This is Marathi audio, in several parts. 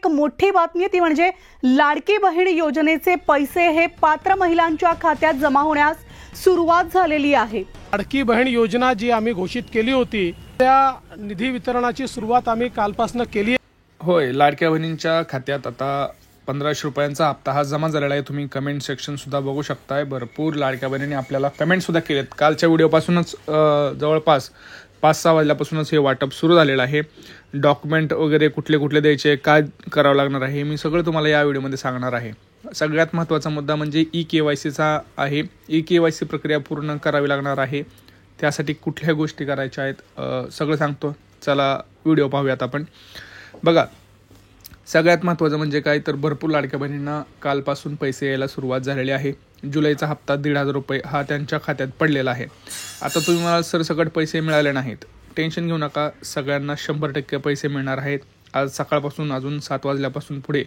एक मोठी बातमी आहे, ती म्हणजे लाडकी बहीण योजनेचे पैसे हे पात्र महिलांच्या खात्यात जमा होण्यास सुरुवात झालेली आहे। लाडकी बहीण योजना जी आम्ही घोषित केली होती त्या निधी वितरणाची सुरुवात आम्ही कालपासून केली आहे। होय, लाडक्या बहिणींच्या खात्यात आता 1500 रुपयांचा हप्ता हा जमा झालेला आहे। तुम्ही कमेंट सेक्शन सुद्धा बघू शकताय। भरपूर लाडक्या बहिणींनी आपल्याला कमेंट सुद्धा केलेत। कालच्या व्हिडिओपासूनच जवळपास 5-6 वाजल्यापासूनच हे वाटप सुरू झालेलं आहे। डॉक्युमेंट वगैरे कुठले कुठले द्यायचे, काय करावं लागणार आहे, मी सगळं तुम्हाला या व्हिडिओमध्ये सांगणार आहे। सगळ्यात महत्त्वाचा मुद्दा म्हणजे ई-KYCचा आहे। ई-KYC प्रक्रिया पूर्ण करावी लागणार आहे। त्यासाठी कुठल्या गोष्टी करायच्या आहेत सगळं सांगतो। चला व्हिडिओ पाहूयात आपण। बघा, सगळ्यात महत्त्वाचं म्हणजे काय तर भरपूर लाडक्या बहिणींना कालपासून पैसे यायला सुरुवात झालेली आहे। जुलैचा हप्ता 1,500 रुपये हा त्यांच्या खात्यात पडलेला आहे। आता तुम्हाला सरसकट पैसे मिळाले नाहीत, टेन्शन घेऊ नका, सगळ्यांना 100% पैसे मिळणार आहेत। आज सकाळपासून अजून 7 वाजल्यापासून पुढे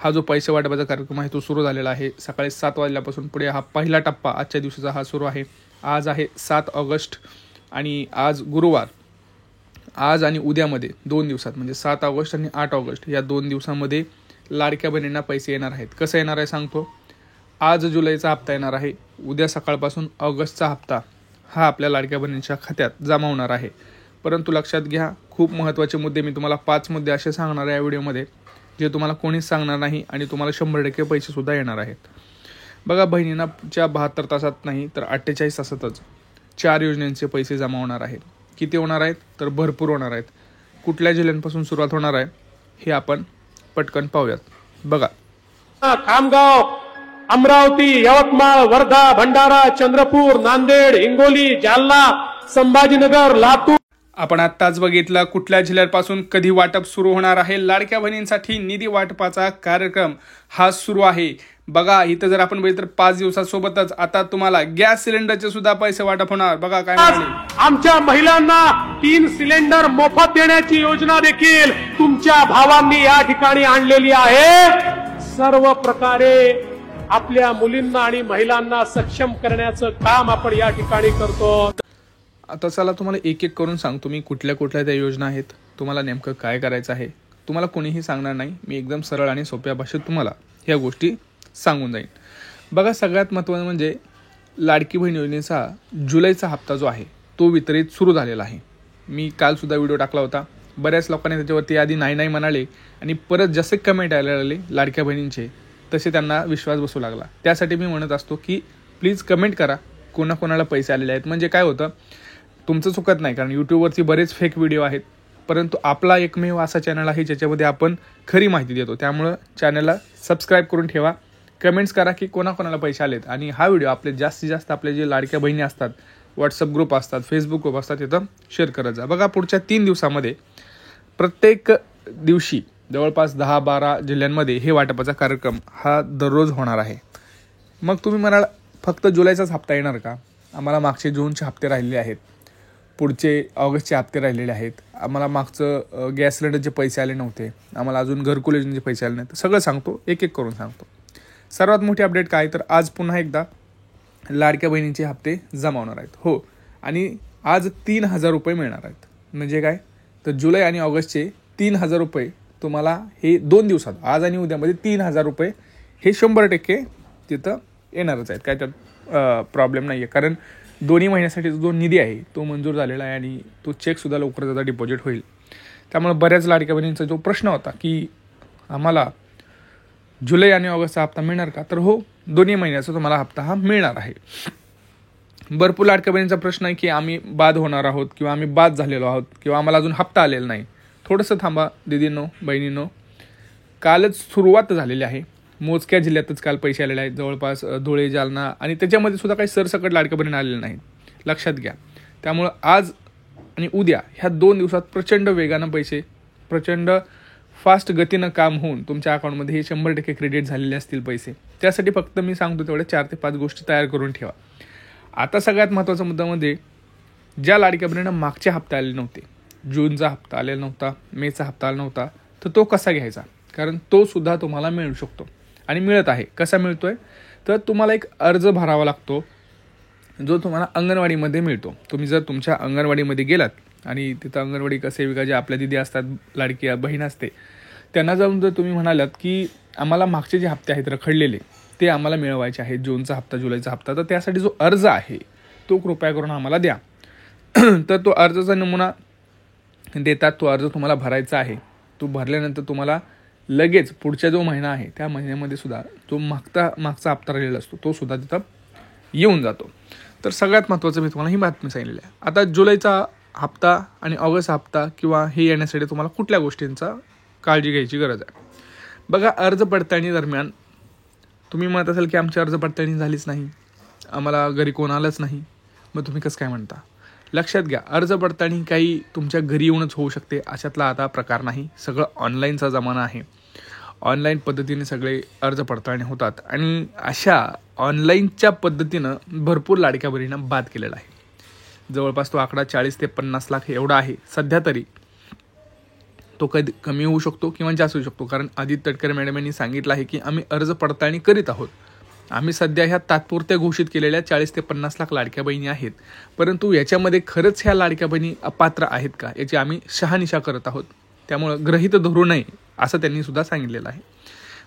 हा जो पैसे वाटपाचा कार्यक्रम आहे तो सुरू झालेला आहे। सकाळी 7 वाजल्यापासून पुढे हा पहिला टप्पा आजच्या दिवसाचा हा सुरू आहे। आज आहे 7 ऑगस्ट आणि आज गुरुवार। आज आणि उद्यामध्ये 2 दिवसात म्हणजे 7 ऑगस्ट आणि 8 ऑगस्ट या 2 दिवसामध्ये लाडक्या बहिणींना पैसे येणार आहेत। कसं येणार आहे सांगतो। आज जुलैचा हप्ता येणार आहे, उद्या सकाळपासून ऑगस्टचा हप्ता हा आपल्या लाडक्या बहिणींच्या खात्यात जमा होणार आहे। परंतु लक्षात घ्या, खूप महत्त्वाचे मुद्दे मी तुम्हाला 5 मुद्दे असे सांगणार आहे या व्हिडिओमध्ये, जे तुम्हाला कोणीच सांगणार नाही आणि तुम्हाला 100% पैसेसुद्धा येणार आहेत। बघा, बहिणींच्या 72 तासात नाही तर 48 तासातच 4 योजनांचे पैसे जमा होणार आहेत। किती होणार आहेत तर भरपूर होणार आहेत। कुठल्या जिल्ह्यांपासून सुरुवात होणार आहे हे आपण पटकन पाहूयात। बघा, खामगाव, अमरावती, यवतमाळ, वर्धा, भंडारा, चंद्रपूर, नांदेड, हिंगोली, जालना, संभाजीनगर, लातूर। आपण आत्ताच बघितलं कुठल्या जिल्ह्यापासून कधी वाटप सुरू होणार आहे। लाडक्या बहिणींसाठी निधी वाटपाचा कार्यक्रम हा सुरू आहे। बघा, इथं जर आपण बघितलं तर 5 दिवसासोबतच आता तुम्हाला गॅस सिलेंडरचे सुद्धा पैसे वाटप होणार। बघा काय म्हणाले, आमच्या महिलांना 3 सिलेंडर मोफत देण्याची योजना देखील तुमच्या भावांनी या ठिकाणी आणलेली आहे। सर्व प्रकारे आपल्या मुलींना आणि महिलांना सक्षम करण्याचं काम आपण या ठिकाणी करतो। आता चला तुम्हाला एक एक करून सांगतो मी कुठल्या कुठल्या त्या योजना आहेत, तुम्हाला नेमकं काय करायचं आहे। तुम्हाला कोणीही सांगणार नाही, मी एकदम सरळ आणि सोप्या भाषेत तुम्हाला ह्या गोष्टी सांगून जाईन। बघा, सगळ्यात महत्त्वाचं म्हणजे लाडकी बहीण योजनेचा जुलैचा हप्ता जो आहे तो वितरित सुरू झालेला आहे। मी कालसुद्धा व्हिडिओ टाकला होता। बऱ्याच लोकांनी त्याच्यावरती आधी नाही नाही म्हणाले आणि परत जसे कमेंट यायला लागले लाडक्या बहिणींचे तसे त्यांना विश्वास बसू लागला। त्यासाठी मी म्हणत असतो की प्लीज कमेंट करा कोणाकोणाला पैसे आलेले आहेत। म्हणजे काय होतं, तुमचं चुकत नाही, कारण यूट्यूबवरती बरेच फेक व्हिडिओ आहेत, परंतु आपला एकमेव असा चॅनल आहे ज्याच्यामध्ये आपण खरी माहिती देतो। त्यामुळं चॅनलला सबस्क्राईब करून ठेवा, कमेंट्स करा की कोणाकोणाला पैसे आलेत आणि हा व्हिडिओ आपले जास्तीत जास्त आपले जे लाडक्या बहिणी असतात, व्हॉट्सअप ग्रुप असतात, फेसबुक ग्रुप असतात, तिथं शेअर करत जा। बघा, पुढच्या 3 दिवसामध्ये प्रत्येक दिवशी जवळपास 10-12 जिल्ह्यांमध्ये हे वाटपाचा कार्यक्रम हा दररोज होणार आहे। मग तुम्ही म्हणाल फक्त जुलैचाच हप्ता येणार का? आम्हाला मागचे जूनचे हप्ते राहिलेले आहेत, पुढचे ऑगस्टचे हप्ते राहिलेले आहेत, आम्हाला मागचं गॅस सिलेंडरचे पैसे आले नव्हते, आम्हाला अजून घरकुल योजनेचे पैसे आले नाहीत। सगळं सांगतो, एक एक करून सांगतो। सर्वात मोठी अपडेट काय तर आज पुन्हा एकदा लाडक्या बहिणींचे हप्ते जमा होणार आहेत। हो, आणि आज 3,000 रुपये मिळणार आहेत। म्हणजे काय तर जुलै आणि ऑगस्टचे 3,000 रुपये तुम्हाला हे 2 दिवसात आज आणि उद्यामध्ये 3,000 रुपये हे 100% तिथं येणारच आहेत। काय त्यात प्रॉब्लेम नाही आहे, कारण दोन्ही महिन्यासाठी जो निधी आहे तो मंजूर झालेला आहे आणि तो चेकसुद्धा लवकरच आता डिपॉझिट होईल। त्यामुळे बऱ्याच लाडक्या बहिणींचा जो प्रश्न होता की आम्हाला जुलै आणि ऑगस्टचा हप्ता मिळणार का, तर हो, दोन्ही महिन्याचा तुम्हाला हप्ता हा मिळणार आहे। भरपूर लाडक्या बहिणींचा प्रश्न आहे की आम्ही बाद होणार आहोत किंवा आम्ही बाद झालेलो आहोत किंवा आम्हाला अजून हप्ता आलेला नाही। थोडंसं थांबा दीदींनो, बहिणींनो, कालच सुरुवात झालेली आहे। मोजक्या जिल्ह्यातच काल पैसे आलेले आहेत, जवळपास धुळे, जालना, आणि त्याच्यामध्ये सुद्धा काही सरसकट लाडक्या बहिणी आलेले नाहीत, लक्षात घ्या। त्यामुळं आज आणि उद्या ह्या 2 दिवसात प्रचंड वेगानं पैसे, प्रचंड फास्ट गतीनं काम होऊन तुमच्या अकाउंटमध्ये हे 100% क्रेडिट झालेले असतील पैसे। त्यासाठी फक्त मी सांगतो तेवढे 4 ते 5 गोष्टी तयार करून ठेवा। आता सगळ्यात महत्त्वाचा मुद्दा म्हणजे ज्या लाडक्या बहिणींना मागचे हप्ते आले नव्हते, जूनचा हप्ता आलेला नव्हता, मेचा हप्ता आला नव्हता, तर तो कसा घ्यायचा, कारण तो सुद्धा तुम्हाला मिळू शकतो आणि मिळत आहे। कसा मिळतोय तर तुम्हाला एक अर्ज भरावा लागतो जो तुम्हाला अंगणवाडीमध्ये मिळतो। तुम्ही जर तुमच्या अंगणवाडीमध्ये गेलात आणि तिथं अंगणवाडी सेविका जे आपल्या दिदी असतात, लाडकी बहीण असते, त्यांना जाऊन जर तुम्ही म्हणालात की आम्हाला मागचे जे हप्ते आहेत रखडलेले ते आम्हाला मिळवायचे आहेत, जूनचा हप्ता, जुलैचा हप्ता, तर त्यासाठी जो अर्ज आहे तो कृपया करून आम्हाला द्या. तर तो अर्जाचा नमुना देतात. तो अर्ज तुम्हाला भरायचा आहे. तो भरल्यानंतर तुम्हाला लगेच पुढचा जो महिना आहे त्या महिन्यामध्ये सुद्धा जो मागचा हप्ता राहिलेला असतो तो सुद्धा तिथं येऊन जातो. तर सगळ्यात महत्त्वाचं मी तुम्हाला ही बातमी सांगितलेली आहे. आता जुलैचा हप्ता आणि ऑगस्ट हप्ता किंवा हे येण्यासाठी तुम्हाला कुठल्या गोष्टींचा काळजी घ्यायची गरज आहे. बघा, अर्ज पडताळणी दरम्यान तुम्ही म्हणत असाल की आमची अर्ज पडताळणी झालीच नाही, आम्हाला घरी कोण आलंच नाही, मग तुम्ही कसं काय म्हणता? लक्षात घ्या, अर्ज पडताळणी काही तुमच्या घरी येऊनच होऊ शकते अशातला आता प्रकार नाही. सगळं ऑनलाईनचा जमाना आहे. ऑनलाईन पद्धतीने सगळे अर्ज पडताळणी होतात आणि अशा ऑनलाईनच्या पद्धतीनं भरपूर लाडक्या बहिणींना बाद केलेला आहे. जवळपास तो आकडा 40 ते 50 लाख एवढा आहे सध्या तरी. तो कधी कमी होऊ शकतो किंवा जास्त होऊ शकतो, कारण आदित्य तटकरे मॅडम यांनी सांगितलं आहे की आम्ही अर्ज पडताळणी करीत आहोत. आम्ही सध्या ह्या तात्पुरत्या घोषित केलेल्या 40 ते 50 लाख लाडक्या बहिणी आहेत, परंतु याच्यामध्ये खरंच ह्या लाडक्या बहिणी अपात्र आहेत का याची आम्ही शहानिशा करत आहोत. त्यामुळं गृहीत धरू नये असं त्यांनी सुद्धा सांगितलेलं आहे.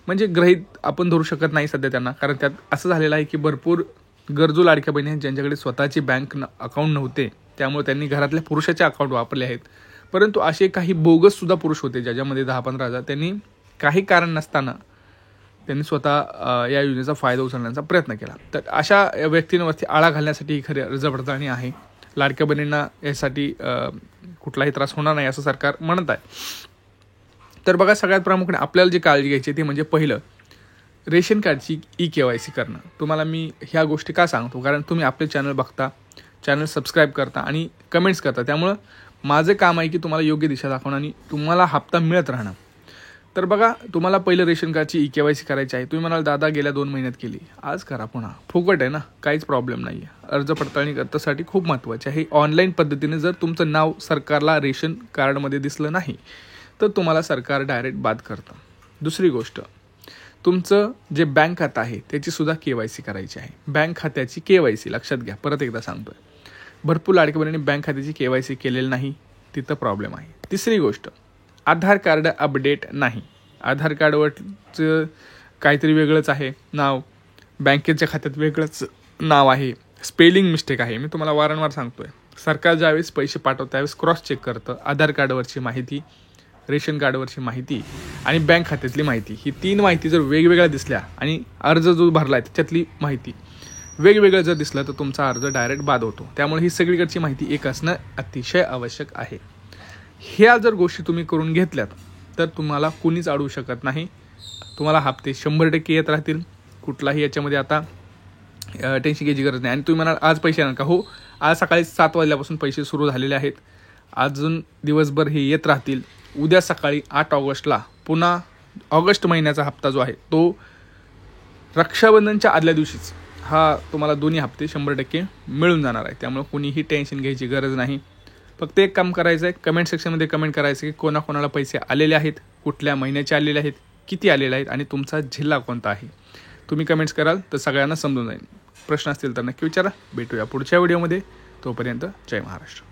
म्हणजे गृहीत आपण धरू शकत नाही सध्या त्यांना, कारण त्यात असं झालेलं आहे की भरपूर गरजू लाडक्या बहिणी आहेत ज्यांच्याकडे स्वतःची बँक अकाउंट नव्हते, त्यामुळे त्यांनी घरातल्या पुरुषाचे अकाउंट वापरले आहेत. परंतु असे काही बोगस सुद्धा पुरुष होते ज्याच्यामध्ये 10-15 हजार त्यांनी काही कारण नसताना त्यांनी स्वतः या योजनेचा फायदा उचलण्याचा प्रयत्न केला. तर अशा व्यक्तींवरती आळा घालण्यासाठी ही खरी अर्ज पडताळणी आहे. लाडक्या बहिणींना यासाठी कुठलाही त्रास होणार नाही असं सरकार म्हणत आहे. तर बघा, सगळ्यात प्रामुख्याने आपल्याला जी काळजी घ्यायची ती म्हणजे पहिलं, रेशन कार्डची KYC करणं. तुम्हाला मी ह्या गोष्टी का सांगतो, कारण तुम्ही आपले चॅनल बघता, चॅनल सबस्क्राईब करता आणि कमेंट्स करता, त्यामुळं माझं काम आहे की तुम्हाला योग्य दिशा दाखवणं आणि तुम्हाला हप्ता मिळत राहणं. तर बघा, तुम्हाला पहिलं रेशन कार्डची KYC करायची आहे. तुम्ही म्हणाल दादा गेल्या 2 महिन्यात केली, आज करा, पुन्हा फुकट आहे ना, काहीच प्रॉब्लेम नाही आहे. अर्ज पडताळणी करण्यासाठी खूप महत्त्वाचे आहे. ऑनलाईन पद्धतीने जर तुमचं नाव सरकारला रेशन कार्डमध्ये दिसलं नाही तर तुम्हाला सरकार डायरेक्ट बाद करतं. दुसरी गोष्ट, तुमचं जे बँक खातं आहे त्याची सुद्धा KYC करायची आहे. बँक खात्याची KYC लक्षात घ्या, परत एकदा सांगतोय, भरपूर लाडक्या बहिणींनी बँक खात्याची KYC केलेलं नाही, तिथं प्रॉब्लेम आहे. तिसरी गोष्ट, आधार कार्ड अपडेट नाही. आधार कार्डवरचं काहीतरी वेगळंच आहे नाव, बँकेच्या खात्यात वेगळंच नाव आहे, स्पेलिंग मिस्टेक आहे. मी तुम्हाला वारंवार सांगतोय, सरकार ज्यावेळेस पैसे पाठवतं त्यावेळेस क्रॉस चेक करतं. आधार कार्डवरची माहिती, रेशन कार्डवरची माहिती आणि बँक खात्यातली माहिती, ही 3 माहिती जर वेगवेगळ्या दिसल्या आणि अर्ज जो भरला आहे त्याच्यातली माहिती वेगवेगळं जर दिसलं तर तुमचा अर्ज डायरेक्ट बाद होतो. त्यामुळे ही सगळीकडची माहिती एक असणं अतिशय आवश्यक आहे. ह्या जर गोष्टी तुम्ही करून घेतल्यात तर तुम्हाला कुणीच अडवू शकत नाही. तुम्हाला हप्ते 100% येत राहतील. कुठलाही याच्यामध्ये आता टेन्शन घ्यायची गरज नाही. आणि तुम्ही म्हणाल आज पैसे येणार का? हो, आज सकाळी 7 वाजल्यापासून पैसे सुरू झालेले आहेत. अजून दिवसभर हे येत राहतील. उद्या सकाळी 8 ऑगस्टला पुन्हा ऑगस्ट महिन्याचा हप्ता जो आहे तो रक्षाबंधनच्या आदल्या दिवशीच हा तुम्हाला दोन्ही हप्ते 100% मिळून जाणार आहे. त्यामुळे कोणीही टेन्शन घ्यायची गरज नाही. फक्त एक काम करायचं आहे, कमेंट सेक्शनमध्ये कमेंट करायचं की कोणाकोणाला पैसे आलेले आहेत, कुठल्या महिन्याचे आलेले आहेत, किती आलेले आहेत आणि तुमचा जिल्हा कोणता आहे. तुम्ही कमेंट्स कराल तर सगळ्यांना समजून जाईल. प्रश्न असतील तर नक्की विचारा. भेटूया पुढच्या व्हिडिओमध्ये. तोपर्यंत जय महाराष्ट्र.